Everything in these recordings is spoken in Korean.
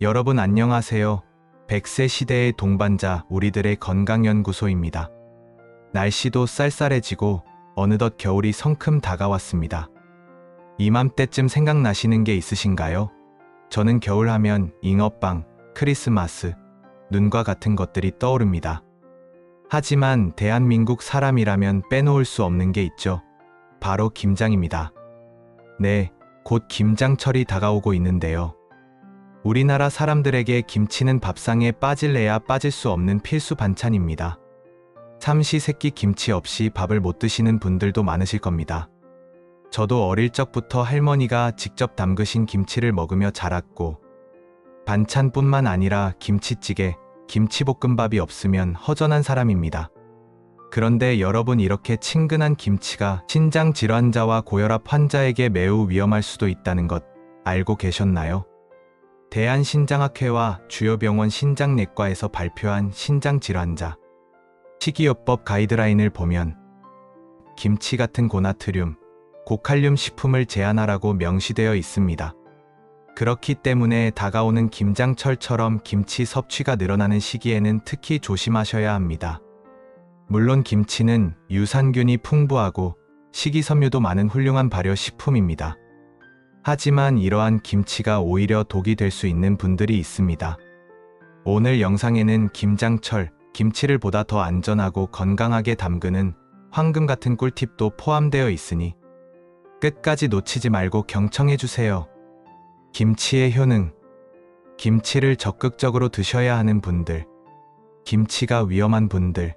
여러분 안녕하세요. 100세 시대의 동반자 우리들의 건강연구소입니다. 날씨도 쌀쌀해지고 어느덧 겨울이 성큼 다가왔습니다. 이맘때쯤 생각나시는 게 있으신가요? 저는 겨울 하면 잉어빵, 크리스마스, 눈과 같은 것들이 떠오릅니다. 하지만 대한민국 사람이라면 빼놓을 수 없는 게 있죠. 바로 김장입니다. 네, 곧 김장철이 다가오고 있는데요. 우리나라 사람들에게 김치는 밥상에 빠질래야 빠질 수 없는 필수 반찬입니다. 삼시세끼 김치 없이 밥을 못 드시는 분들도 많으실 겁니다. 저도 어릴 적부터 할머니가 직접 담그신 김치를 먹으며 자랐고, 반찬뿐만 아니라 김치찌개, 김치볶음밥이 없으면 허전한 사람입니다. 그런데 여러분, 이렇게 친근한 김치가 신장 질환자와 고혈압 환자에게 매우 위험할 수도 있다는 것 알고 계셨나요? 대한신장학회와 주요 병원 신장내과에서 발표한 신장질환자 식이요법 가이드라인을 보면 김치 같은 고나트륨, 고칼륨 식품을 제한하라고 명시되어 있습니다. 그렇기 때문에 다가오는 김장철처럼 김치 섭취가 늘어나는 시기에는 특히 조심하셔야 합니다. 물론 김치는 유산균이 풍부하고 식이섬유도 많은 훌륭한 발효식품입니다. 하지만 이러한 김치가 오히려 독이 될 수 있는 분들이 있습니다. 오늘 영상에는 김장철, 김치를 보다 더 안전하고 건강하게 담그는 황금 같은 꿀팁도 포함되어 있으니 끝까지 놓치지 말고 경청해주세요. 김치의 효능. 김치를 적극적으로 드셔야 하는 분들, 김치가 위험한 분들,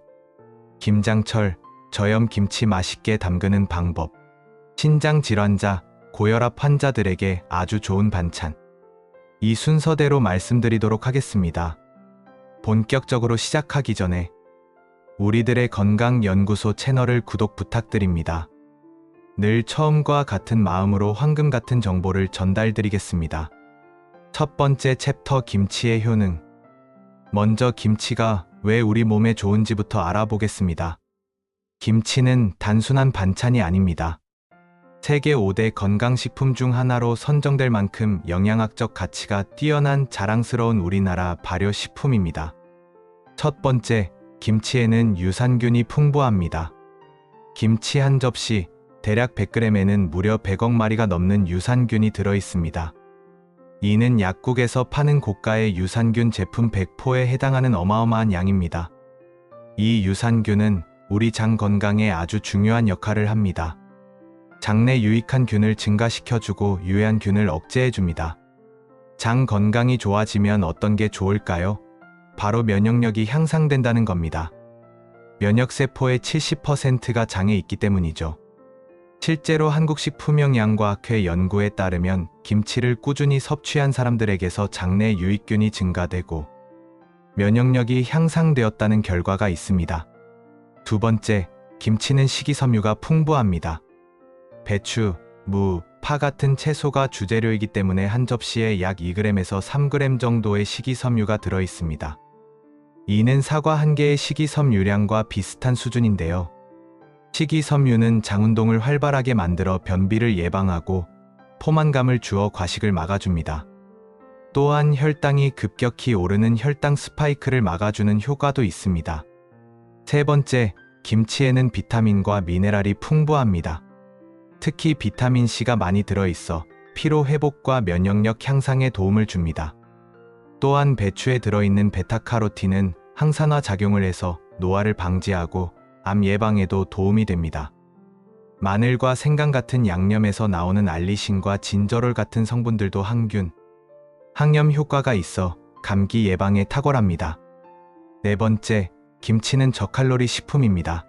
김장철, 저염 김치 맛있게 담그는 방법, 신장질환자, 고혈압 환자들에게 아주 좋은 반찬. 이 순서대로 말씀드리도록 하겠습니다. 본격적으로 시작하기 전에 우리들의 건강연구소 채널을 구독 부탁드립니다. 늘 처음과 같은 마음으로 황금 같은 정보를 전달드리겠습니다. 첫 번째 챕터, 김치의 효능. 먼저 김치가 왜 우리 몸에 좋은지부터 알아보겠습니다. 김치는 단순한 반찬이 아닙니다. 세계 5대 건강식품 중 하나로 선정될 만큼 영양학적 가치가 뛰어난 자랑스러운 우리나라 발효식품입니다. 첫 번째, 김치에는 유산균이 풍부합니다. 김치 한 접시, 대략 100g에는 무려 100억 마리가 넘는 유산균이 들어있습니다. 이는 약국에서 파는 고가의 유산균 제품 100포에 해당하는 어마어마한 양입니다. 이 유산균은 우리 장 건강에 아주 중요한 역할을 합니다. 장내 유익한 균을 증가시켜주고 유해한 균을 억제해줍니다. 장 건강이 좋아지면 어떤 게 좋을까요? 바로 면역력이 향상된다는 겁니다. 면역세포의 70%가 장에 있기 때문이죠. 실제로 한국식품영양과학회 연구에 따르면 김치를 꾸준히 섭취한 사람들에게서 장내 유익균이 증가되고 면역력이 향상되었다는 결과가 있습니다. 두 번째, 김치는 식이섬유가 풍부합니다. 배추, 무, 파 같은 채소가 주재료이기 때문에 한 접시에 약 2g에서 3g 정도의 식이섬유가 들어있습니다. 이는 사과 한 개의 식이섬유량과 비슷한 수준인데요. 식이섬유는 장운동을 활발하게 만들어 변비를 예방하고 포만감을 주어 과식을 막아줍니다. 또한 혈당이 급격히 오르는 혈당 스파이크를 막아주는 효과도 있습니다. 세 번째, 김치에는 비타민과 미네랄이 풍부합니다. 특히 비타민C가 많이 들어있어 피로 회복과 면역력 향상에 도움을 줍니다. 또한 배추에 들어있는 베타카로틴은 항산화 작용을 해서 노화를 방지하고 암 예방에도 도움이 됩니다. 마늘과 생강 같은 양념에서 나오는 알리신과 진저롤 같은 성분들도 항균, 항염 효과가 있어 감기 예방에 탁월합니다. 네 번째, 김치는 저칼로리 식품입니다.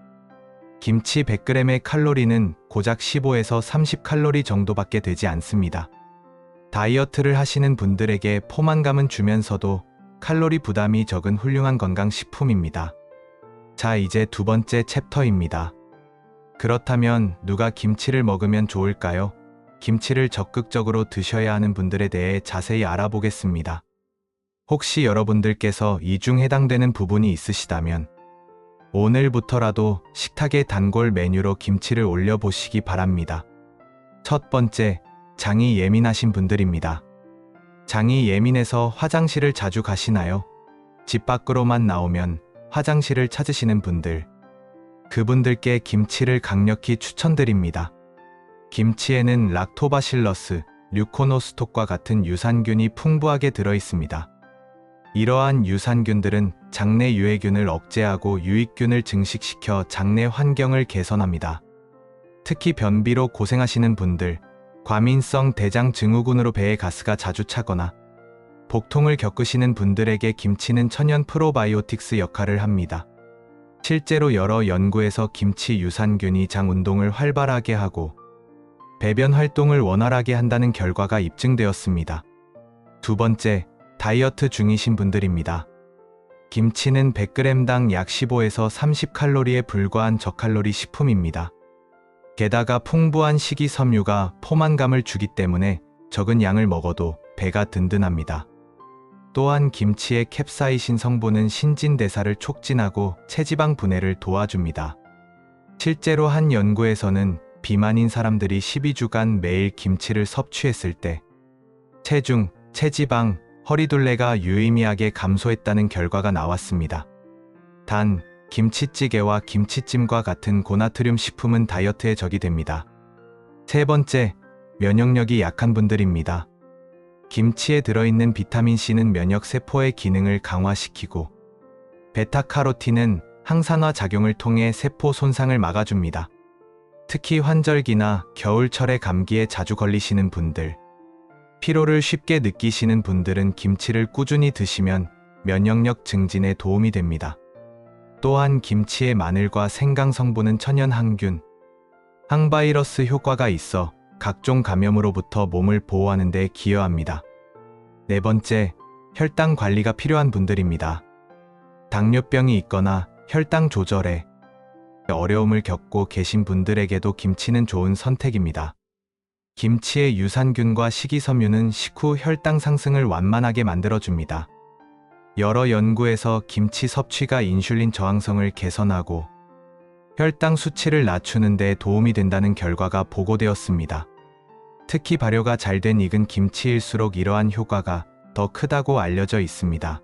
김치 100g의 칼로리는 고작 15에서 30칼로리 정도밖에 되지 않습니다. 다이어트를 하시는 분들에게 포만감은 주면서도 칼로리 부담이 적은 훌륭한 건강식품입니다. 자, 이제 두 번째 챕터입니다. 그렇다면 누가 김치를 먹으면 좋을까요? 김치를 적극적으로 드셔야 하는 분들에 대해 자세히 알아보겠습니다. 혹시 여러분들께서 이 중 해당되는 부분이 있으시다면 오늘부터라도 식탁에 단골 메뉴로 김치를 올려보시기 바랍니다. 첫 번째, 장이 예민하신 분들입니다. 장이 예민해서 화장실을 자주 가시나요? 집 밖으로만 나오면 화장실을 찾으시는 분들. 그분들께 김치를 강력히 추천드립니다. 김치에는 락토바실러스, 류코노스톡과 같은 유산균이 풍부하게 들어있습니다. 이러한 유산균들은 장내 유해균을 억제하고 유익균을 증식시켜 장내 환경을 개선합니다. 특히 변비로 고생하시는 분들, 과민성 대장 증후군으로 배에 가스가 자주 차거나 복통을 겪으시는 분들에게 김치는 천연 프로바이오틱스 역할을 합니다. 실제로 여러 연구에서 김치 유산균이 장 운동을 활발하게 하고 배변 활동을 원활하게 한다는 결과가 입증되었습니다. 두 번째, 다이어트 중이신 분들입니다. 김치는 100g당 약 15에서 30칼로리에 불과한 저칼로리 식품입니다. 게다가 풍부한 식이섬유가 포만감을 주기 때문에 적은 양을 먹어도 배가 든든합니다. 또한 김치의 캡사이신 성분은 신진대사를 촉진하고 체지방 분해를 도와줍니다. 실제로 한 연구에서는 비만인 사람들이 12주간 매일 김치를 섭취했을 때 체중, 체지방, 허리둘레가 유의미하게 감소했다는 결과가 나왔습니다. 단, 김치찌개와 김치찜과 같은 고나트륨 식품은 다이어트에 적이 됩니다. 세 번째, 면역력이 약한 분들입니다. 김치에 들어있는 비타민C는 면역세포의 기능을 강화시키고 베타카로틴은 항산화 작용을 통해 세포 손상을 막아줍니다. 특히 환절기나 겨울철에 감기에 자주 걸리시는 분들, 피로를 쉽게 느끼시는 분들은 김치를 꾸준히 드시면 면역력 증진에 도움이 됩니다. 또한 김치의 마늘과 생강 성분은 천연 항균, 항바이러스 효과가 있어 각종 감염으로부터 몸을 보호하는 데 기여합니다. 네 번째, 혈당 관리가 필요한 분들입니다. 당뇨병이 있거나 혈당 조절에 어려움을 겪고 계신 분들에게도 김치는 좋은 선택입니다. 김치의 유산균과 식이섬유는 식후 혈당 상승을 완만하게 만들어줍니다. 여러 연구에서 김치 섭취가 인슐린 저항성을 개선하고 혈당 수치를 낮추는 데 도움이 된다는 결과가 보고되었습니다. 특히 발효가 잘 된 익은 김치일수록 이러한 효과가 더 크다고 알려져 있습니다.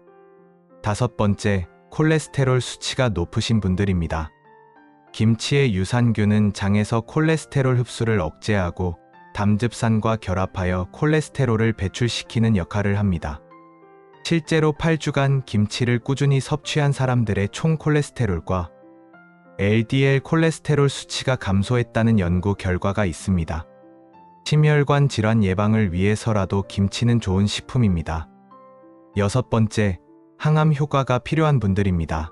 다섯 번째, 콜레스테롤 수치가 높으신 분들입니다. 김치의 유산균은 장에서 콜레스테롤 흡수를 억제하고 담즙산과 결합하여 콜레스테롤을 배출시키는 역할을 합니다. 실제로 8주간 김치를 꾸준히 섭취한 사람들의 총 콜레스테롤과 LDL 콜레스테롤 수치가 감소했다는 연구 결과가 있습니다. 심혈관 질환 예방을 위해서라도 김치는 좋은 식품입니다. 여섯 번째, 항암 효과가 필요한 분들입니다.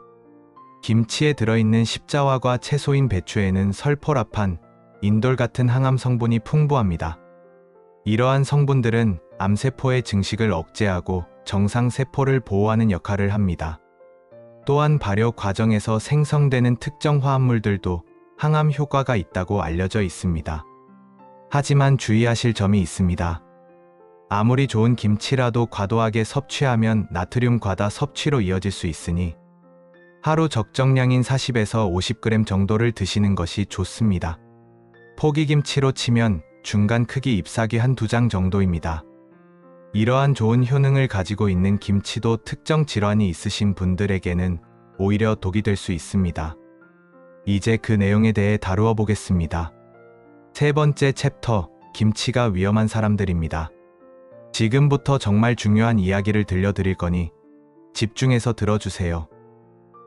김치에 들어있는 십자화과 채소인 배추에는 설포라판, 인돌 같은 항암 성분이 풍부합니다. 이러한 성분들은 암세포의 증식을 억제하고 정상세포를 보호하는 역할을 합니다. 또한 발효 과정에서 생성되는 특정 화합물들도 항암 효과가 있다고 알려져 있습니다. 하지만 주의하실 점이 있습니다. 아무리 좋은 김치라도 과도하게 섭취하면 나트륨 과다 섭취로 이어질 수 있으니 하루 적정량인 40에서 50g 정도를 드시는 것이 좋습니다. 포기김치로 치면 중간 크기 잎사귀 한두 장 정도입니다. 이러한 좋은 효능을 가지고 있는 김치도 특정 질환이 있으신 분들에게는 오히려 독이 될 수 있습니다. 이제 그 내용에 대해 다루어 보겠습니다. 세 번째 챕터, 김치가 위험한 사람들입니다. 지금부터 정말 중요한 이야기를 들려드릴 거니 집중해서 들어주세요.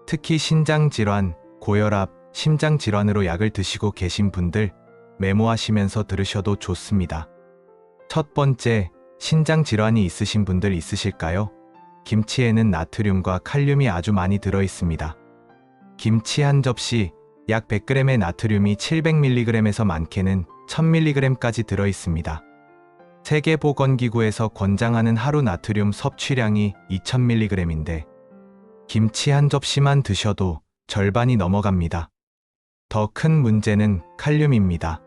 특히 신장질환, 고혈압, 심장질환으로 약을 드시고 계신 분들 메모하시면서 들으셔도 좋습니다. 첫 번째, 신장질환이 있으신 분들 있으실까요? 김치에는 나트륨과 칼륨이 아주 많이 들어있습니다. 김치 한 접시 약 100g의 나트륨이 700mg에서 많게는 1000mg까지 들어있습니다. 세계보건기구에서 권장하는 하루 나트륨 섭취량이 2000mg인데 김치 한 접시만 드셔도 절반이 넘어갑니다. 더 큰 문제는 칼륨입니다.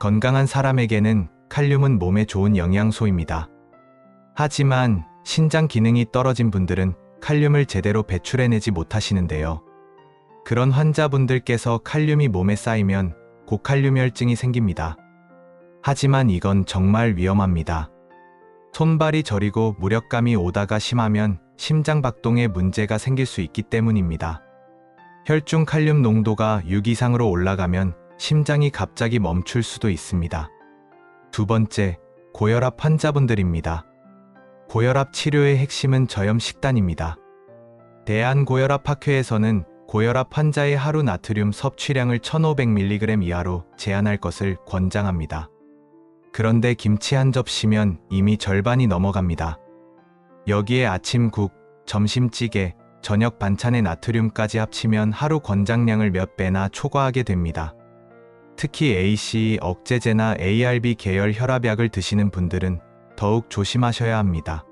건강한 사람에게는 칼륨은 몸에 좋은 영양소입니다. 하지만 신장 기능이 떨어진 분들은 칼륨을 제대로 배출해내지 못하시는데요. 그런 환자분들께서 칼륨이 몸에 쌓이면 고칼륨혈증이 생깁니다. 하지만 이건 정말 위험합니다. 손발이 저리고 무력감이 오다가 심하면 심장박동에 문제가 생길 수 있기 때문입니다. 혈중 칼륨 농도가 6 이상으로 올라가면 심장이 갑자기 멈출 수도 있습니다. 두 번째, 고혈압 환자분들입니다. 고혈압 치료의 핵심은 저염 식단입니다. 대한고혈압학회에서는 고혈압 환자의 하루 나트륨 섭취량을 1500mg 이하로 제한할 것을 권장합니다. 그런데 김치 한 접시면 이미 절반이 넘어갑니다. 여기에 아침국, 점심찌개, 저녁 반찬의 나트륨까지 합치면 하루 권장량을 몇 배나 초과하게 됩니다. 특히 ACE 억제제나 ARB 계열 혈압약을 드시는 분들은 더욱 조심하셔야 합니다.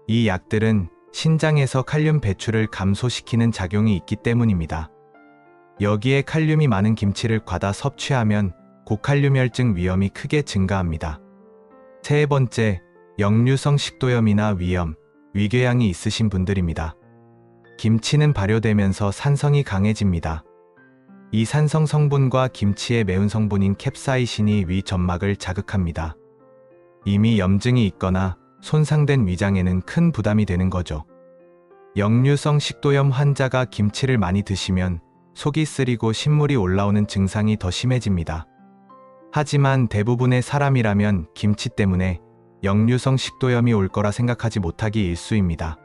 이 약들은 신장에서 칼륨 배출을 감소시키는 작용이 있기 때문입니다. 여기에 칼륨이 많은 김치를 과다 섭취하면 고칼륨혈증 위험이 크게 증가합니다. 세 번째, 역류성 식도염이나 위염, 위궤양이 있으신 분들입니다. 김치는 발효되면서 산성이 강해집니다. 이 산성 성분과 김치의 매운 성분인 캡사이신이 위 점막을 자극합니다. 이미 염증이 있거나 손상된 위장에는 큰 부담이 되는 거죠. 역류성 식도염 환자가 김치를 많이 드시면 속이 쓰리고 신물이 올라오는 증상이 더 심해집니다. 하지만 대부분의 사람이라면 김치 때문에 역류성 식도염이 올 거라 생각하지 못하기 일쑤입니다.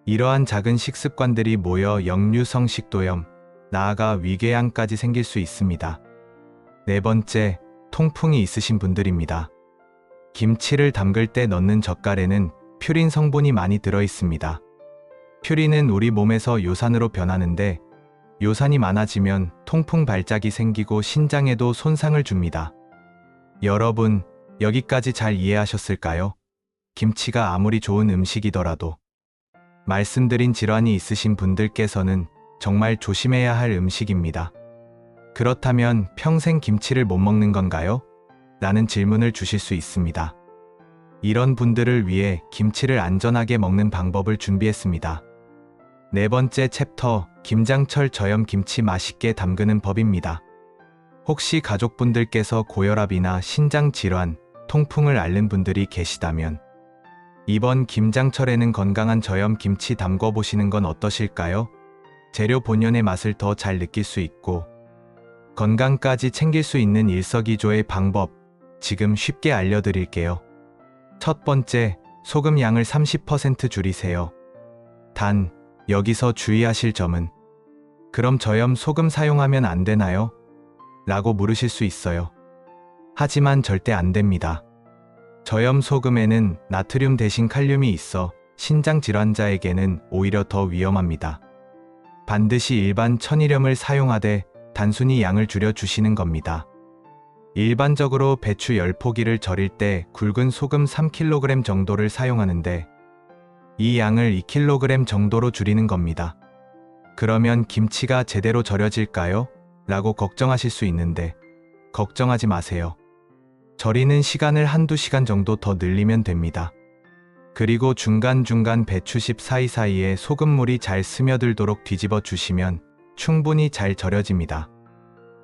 이러한 작은 식습관들이 모여 역류성 식도염, 나아가 위궤양까지 생길 수 있습니다. 네 번째, 통풍이 있으신 분들입니다. 김치를 담글 때 넣는 젓갈에는 퓨린 성분이 많이 들어 있습니다. 퓨린은 우리 몸에서 요산으로 변하는데 요산이 많아지면 통풍 발작이 생기고 신장에도 손상을 줍니다. 여러분, 여기까지 잘 이해하셨을까요? 김치가 아무리 좋은 음식이더라도 말씀드린 질환이 있으신 분들께서는 정말 조심해야 할 음식입니다. 그렇다면 평생 김치를 못 먹는 건가요? 라는 질문을 주실 수 있습니다. 이런 분들을 위해 김치를 안전하게 먹는 방법을 준비했습니다. 네 번째 챕터, 김장철 저염 김치 맛있게 담그는 법입니다. 혹시 가족분들께서 고혈압이나 신장 질환, 통풍을 앓는 분들이 계시다면 이번 김장철에는 건강한 저염 김치 담궈 보시는 건 어떠실까요? 재료 본연의 맛을 더 잘 느낄 수 있고 건강까지 챙길 수 있는 일석이조의 방법, 지금 쉽게 알려드릴게요. 첫 번째, 소금 양을 30% 줄이세요. 단, 여기서 주의하실 점은 그럼 저염 소금 사용하면 안 되나요? 라고 물으실 수 있어요. 하지만 절대 안 됩니다. 저염 소금에는 나트륨 대신 칼륨이 있어 신장 질환자에게는 오히려 더 위험합니다. 반드시 일반 천일염을 사용하되 단순히 양을 줄여 주시는 겁니다. 일반적으로 배추 10포기를 절일 때 굵은 소금 3kg 정도를 사용하는데 이 양을 2kg 정도로 줄이는 겁니다. 그러면 김치가 제대로 절여질까요? 라고 걱정하실 수 있는데 걱정하지 마세요. 절이는 시간을 한두 시간 정도 더 늘리면 됩니다. 그리고 중간중간 배추잎 사이사이에 소금물이 잘 스며들도록 뒤집어 주시면 충분히 잘 절여집니다.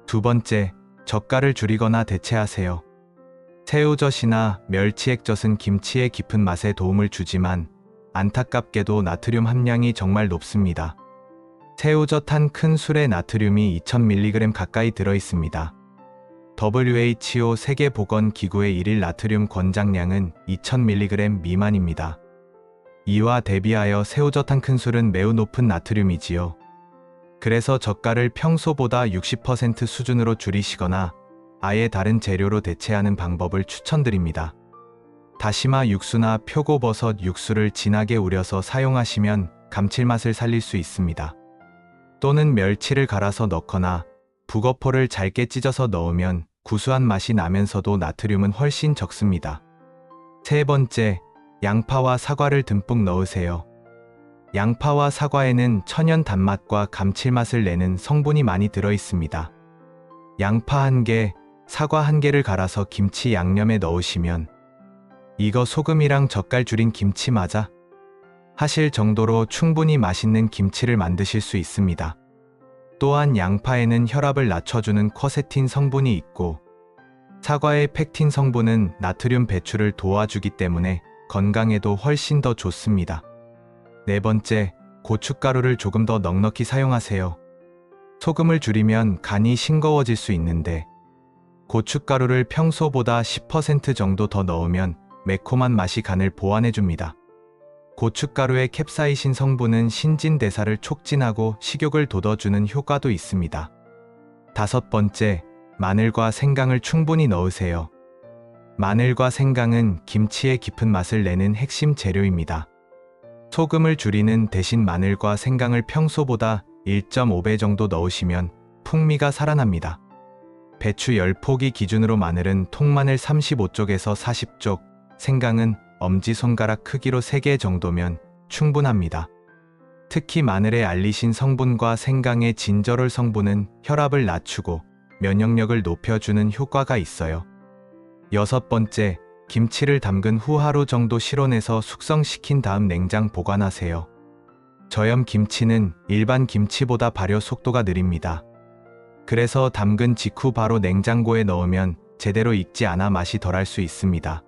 두 번째, 젓갈을 줄이거나 대체하세요. 새우젓이나 멸치액젓은 김치의 깊은 맛에 도움을 주지만 안타깝게도 나트륨 함량이 정말 높습니다. 새우젓 한 큰술에 나트륨이 2000mg 가까이 들어있습니다. WHO 세계보건기구의 1일 나트륨 권장량은 2000mg 미만입니다. 이와 대비하여 새우젓 한 큰술은 매우 높은 나트륨이지요. 그래서 젓갈을 평소보다 60% 수준으로 줄이시거나 아예 다른 재료로 대체하는 방법을 추천드립니다. 다시마 육수나 표고버섯 육수를 진하게 우려서 사용하시면 감칠맛을 살릴 수 있습니다. 또는 멸치를 갈아서 넣거나 북어포를 잘게 찢어서 넣으면 구수한 맛이 나면서도 나트륨은 훨씬 적습니다. 세 번째, 양파와 사과를 듬뿍 넣으세요. 양파와 사과에는 천연 단맛과 감칠맛을 내는 성분이 많이 들어 있습니다. 양파 1개, 사과 1개를 갈아서 김치 양념에 넣으시면 이거 소금이랑 젓갈 줄인 김치 맞아? 하실 정도로 충분히 맛있는 김치를 만드실 수 있습니다. 또한 양파에는 혈압을 낮춰주는 쿼세틴 성분이 있고 사과의 펙틴 성분은 나트륨 배출을 도와주기 때문에 건강에도 훨씬 더 좋습니다. 네 번째, 고춧가루를 조금 더 넉넉히 사용하세요. 소금을 줄이면 간이 싱거워질 수 있는데 고춧가루를 평소보다 10% 정도 더 넣으면 매콤한 맛이 간을 보완해줍니다. 고춧가루의 캡사이신 성분은 신진대사를 촉진하고 식욕을 돋워주는 효과도 있습니다. 다섯 번째, 마늘과 생강을 충분히 넣으세요. 마늘과 생강은 김치의 깊은 맛을 내는 핵심 재료입니다. 소금을 줄이는 대신 마늘과 생강을 평소보다 1.5배 정도 넣으시면 풍미가 살아납니다. 배추 10포기 기준으로 마늘은 통마늘 35쪽에서 40쪽, 생강은 엄지손가락 크기로 3개 정도면 충분합니다. 특히 마늘의 알리신 성분과 생강의 진저롤 성분은 혈압을 낮추고 면역력을 높여주는 효과가 있어요. 여섯 번째, 김치를 담근 후 하루 정도 실온에서 숙성시킨 다음 냉장 보관하세요. 저염 김치는 일반 김치보다 발효 속도가 느립니다. 그래서 담근 직후 바로 냉장고에 넣으면 제대로 익지 않아 맛이 덜할 수 있습니다.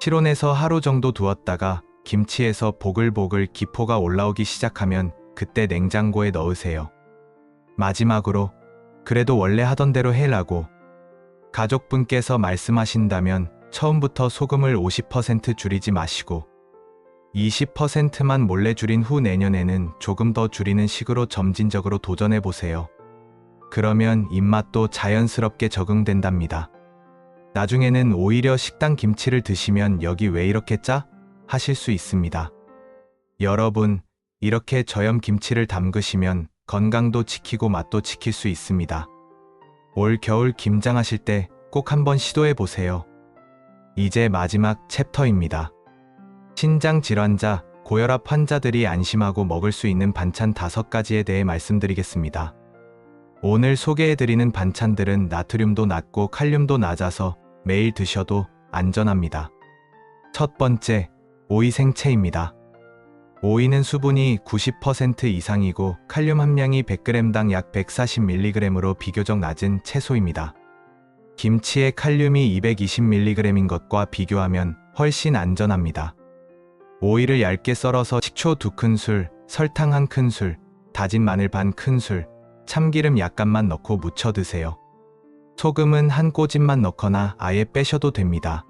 실온에서 하루 정도 두었다가 김치에서 보글보글 기포가 올라오기 시작하면 그때 냉장고에 넣으세요. 마지막으로, 그래도 원래 하던 대로 해라고 가족분께서 말씀하신다면 처음부터 소금을 50% 줄이지 마시고 20%만 몰래 줄인 후 내년에는 조금 더 줄이는 식으로 점진적으로 도전해보세요. 그러면 입맛도 자연스럽게 적응된답니다. 나중에는 오히려 식당 김치를 드시면 여기 왜 이렇게 짜? 하실 수 있습니다. 여러분, 이렇게 저염 김치를 담그시면 건강도 지키고 맛도 지킬 수 있습니다. 올 겨울 김장하실 때 꼭 한번 시도해보세요. 이제 마지막 챕터입니다. 신장 질환자, 고혈압 환자들이 안심하고 먹을 수 있는 반찬 5가지에 대해 말씀드리겠습니다. 오늘 소개해드리는 반찬들은 나트륨도 낮고 칼륨도 낮아서 매일 드셔도 안전합니다. 첫 번째, 오이 생채입니다. 오이는 수분이 90% 이상이고 칼륨 함량이 100g당 약 140mg으로 비교적 낮은 채소입니다. 김치의 칼륨이 220mg인 것과 비교하면 훨씬 안전합니다. 오이를 얇게 썰어서 식초 2큰술, 설탕 1큰술, 다진 마늘 반 큰술, 참기름 약간만 넣고 무쳐 드세요. 소금은 한 꼬집만 넣거나 아예 빼셔도 됩니다.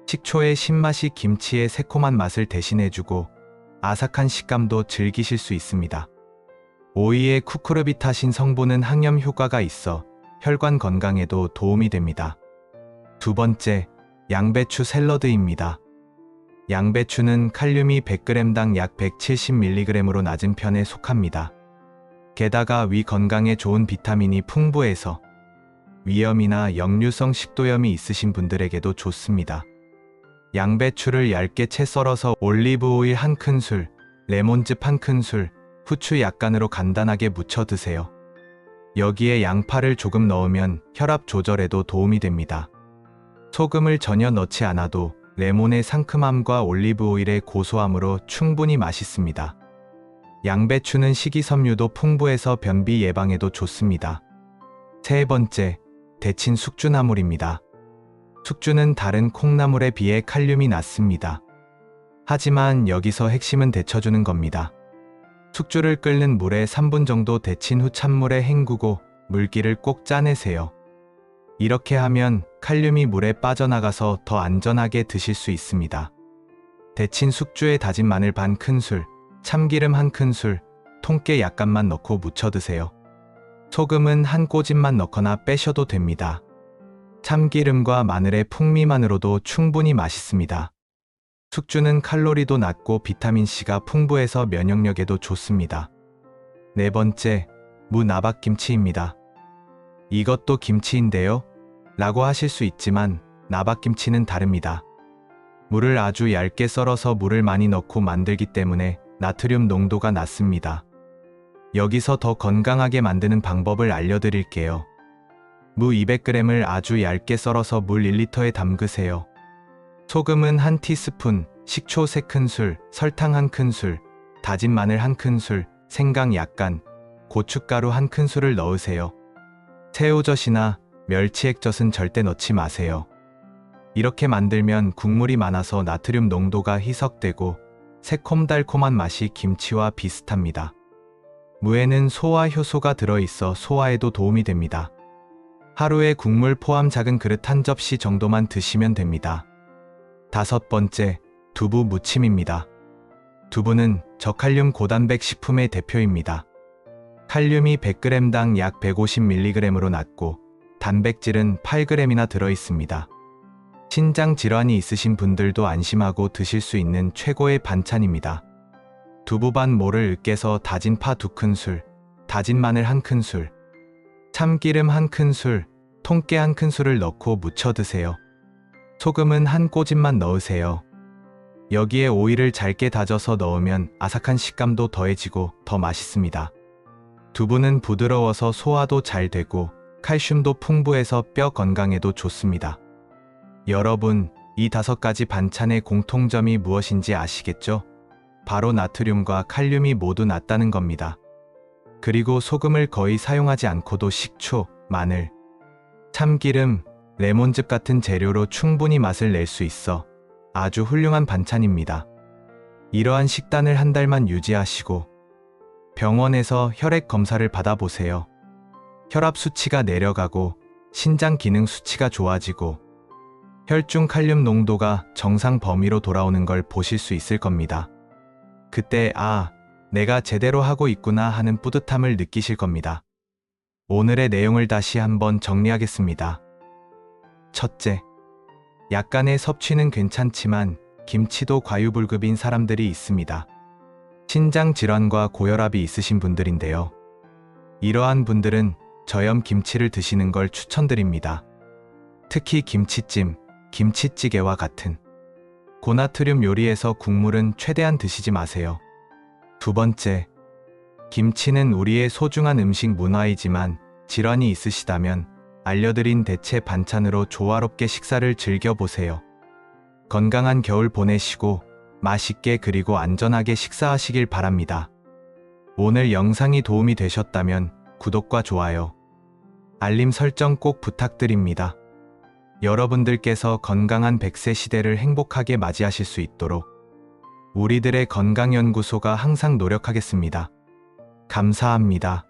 식초의 신맛이 김치의 새콤한 맛을 대신해주고 아삭한 식감도 즐기실 수 있습니다. 오이의 쿠쿠르비타신 성분은 항염 효과가 있어 혈관 건강에도 도움이 됩니다. 두 번째, 양배추 샐러드입니다. 양배추는 칼륨이 100g당 약 170mg으로 낮은 편에 속합니다. 게다가 위 건강에 좋은 비타민이 풍부해서 위염이나 역류성 식도염이 있으신 분들에게도 좋습니다. 양배추를 얇게 채 썰어서 올리브 오일 1큰술, 레몬즙 1큰술, 후추 약간으로 간단하게 무쳐 드세요. 여기에 양파를 조금 넣으면 혈압 조절에도 도움이 됩니다. 소금을 전혀 넣지 않아도 레몬의 상큼함과 올리브 오일의 고소함으로 충분히 맛있습니다. 양배추는 식이섬유도 풍부해서 변비 예방에도 좋습니다. 세 번째, 데친 숙주나물입니다. 숙주는 다른 콩나물에 비해 칼륨이 낮습니다. 하지만 여기서 핵심은 데쳐주는 겁니다. 숙주를 끓는 물에 3분 정도 데친 후 찬물에 헹구고 물기를 꼭 짜내세요. 이렇게 하면 칼륨이 물에 빠져나가서 더 안전하게 드실 수 있습니다. 데친 숙주에 다진 마늘 반 큰술, 참기름 1큰술, 통깨 약간만 넣고 무쳐 드세요. 소금은 한 꼬집만 넣거나 빼셔도 됩니다. 참기름과 마늘의 풍미만으로도 충분히 맛있습니다. 숙주는 칼로리도 낮고 비타민C가 풍부해서 면역력에도 좋습니다. 네 번째, 무나박김치입니다. 이것도 김치인데요? 라고 하실 수 있지만 나박김치는 다릅니다. 물을 아주 얇게 썰어서 물을 많이 넣고 만들기 때문에 나트륨 농도가 낮습니다. 여기서 더 건강하게 만드는 방법을 알려드릴게요. 무 200g을 아주 얇게 썰어서 물 1리터에 담그세요. 소금은 1티스푼, 식초 3큰술, 설탕 1큰술, 다진 마늘 1큰술, 생강 약간, 고춧가루 1큰술을 넣으세요. 새우젓이나 멸치액젓은 절대 넣지 마세요. 이렇게 만들면 국물이 많아서 나트륨 농도가 희석되고 새콤달콤한 맛이 김치와 비슷합니다. 무에는 소화 효소가 들어있어 소화에도 도움이 됩니다. 하루에 국물 포함 작은 그릇 한 접시 정도만 드시면 됩니다. 5번째, 두부 무침입니다. 두부는 저칼륨 고단백 식품의 대표입니다. 칼륨이 100g당 약 150mg으로 낮고 단백질은 8g이나 들어있습니다. 신장 질환이 있으신 분들도 안심하고 드실 수 있는 최고의 반찬입니다. 두부 반 모를 으깨서 다진 파 2큰술, 다진 마늘 1큰술, 참기름 1큰술, 통깨 1큰술을 넣고 무쳐 드세요. 소금은 한 꼬집만 넣으세요. 여기에 오이를 잘게 다져서 넣으면 아삭한 식감도 더해지고 더 맛있습니다. 두부는 부드러워서 소화도 잘 되고 칼슘도 풍부해서 뼈 건강에도 좋습니다. 여러분, 이 5가지 반찬의 공통점이 무엇인지 아시겠죠? 바로 나트륨과 칼륨이 모두 낮다는 겁니다. 그리고 소금을 거의 사용하지 않고도 식초, 마늘, 참기름, 레몬즙 같은 재료로 충분히 맛을 낼 수 있어 아주 훌륭한 반찬입니다. 이러한 식단을 한 달만 유지하시고 병원에서 혈액 검사를 받아보세요. 혈압 수치가 내려가고 신장 기능 수치가 좋아지고 혈중 칼륨 농도가 정상 범위로 돌아오는 걸 보실 수 있을 겁니다. 그때 내가 제대로 하고 있구나 하는 뿌듯함을 느끼실 겁니다. 오늘의 내용을 다시 한번 정리하겠습니다. 첫째, 약간의 섭취는 괜찮지만 김치도 과유불급인 사람들이 있습니다. 신장 질환과 고혈압이 있으신 분들인데요. 이러한 분들은 저염 김치를 드시는 걸 추천드립니다. 특히 김치찜, 김치찌개와 같은 고나트륨 요리에서 국물은 최대한 드시지 마세요. 2번째, 김치는 우리의 소중한 음식 문화이지만 질환이 있으시다면 알려드린 대체 반찬으로 조화롭게 식사를 즐겨보세요. 건강한 겨울 보내시고 맛있게 그리고 안전하게 식사하시길 바랍니다. 오늘 영상이 도움이 되셨다면 구독과 좋아요, 알림 설정 꼭 부탁드립니다. 여러분들께서 건강한 100세 시대를 행복하게 맞이하실 수 있도록 우리들의 건강연구소가 항상 노력하겠습니다. 감사합니다.